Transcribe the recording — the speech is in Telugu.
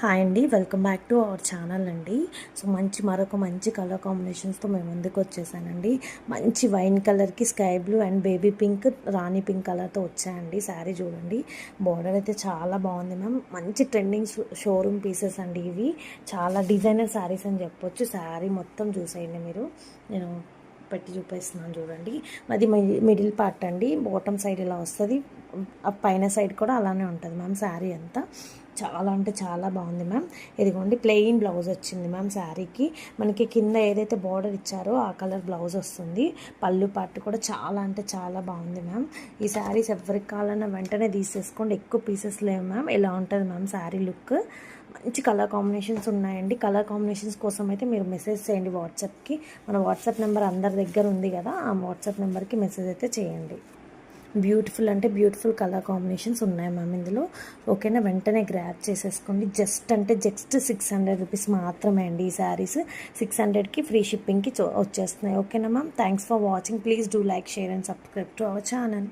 హాయ్ అండి, welcome back to our channel అండి. సో మరొక మంచి కలర్ కాంబినేషన్స్తో మేము ముందుకు వచ్చేసానండి. మంచి వైన్ కలర్కి sky blue and baby pink, Rani pink కలర్తో వచ్చాయండి. శారీ చూడండి, బార్డర్ అయితే చాలా బాగుంది మ్యామ్. మంచి ట్రెండింగ్ షోరూమ్ పీసెస్ అండి ఇవి. చాలా డిజైనర్ శారీస్ అని చెప్పొచ్చు. శారీ మొత్తం చూసేయండి మీరు. నేను పెట్టి చూపిస్తున్నాను చూడండి. అది మిడిల్ పార్ట్ అండి, బాటమ్ సైడ్ ఇలా వస్తుంది, పైన సైడ్ కూడా అలానే ఉంటుంది మ్యామ్. శారీ అంతా చాలా అంటే చాలా బాగుంది మ్యామ్. ఇదిగోండి, ప్లెయిన్ బ్లౌజ్ వచ్చింది మ్యామ్ శారీకి. మనకి కింద ఏదైతే బార్డర్ ఇచ్చారో ఆ కలర్ బ్లౌజ్ వస్తుంది. పళ్ళు పార్ట్ కూడా చాలా అంటే చాలా బాగుంది మ్యామ్. ఈ శారీస్ ఎవరికి కావాలన్నా వెంటనే తీసేసుకోండి, ఎక్కువ పీసెస్ లేవు మ్యామ్. ఇలా ఉంటుంది మ్యామ్ శారీ లుక్. మంచి కలర్ కాంబినేషన్స్ ఉన్నాయండి. కలర్ కాంబినేషన్స్ కోసం అయితే మీరు మెసేజ్ చేయండి వాట్సాప్కి. మన వాట్సాప్ నెంబర్ అందరి దగ్గర ఉంది కదా, ఆ వాట్సాప్ నెంబర్కి మెసేజ్ అయితే చేయండి. బ్యూటిఫుల్ అంటే బ్యూటిఫుల్ కలర్ కాంబినేషన్స్ ఉన్నాయి మ్యామ్ ఇందులో. ఓకేనా, వెంటనే గ్రాప్ చేసేసుకోండి. జస్ట్ 600 రూపీస్ మాత్రమే అండి ఈ శారీస్. 600కి ఫ్రీ షిప్పింగ్కి వచ్చేస్తున్నాయి. ఓకేనా ma'am, thanks for watching. Please do like, share and subscribe to our channel.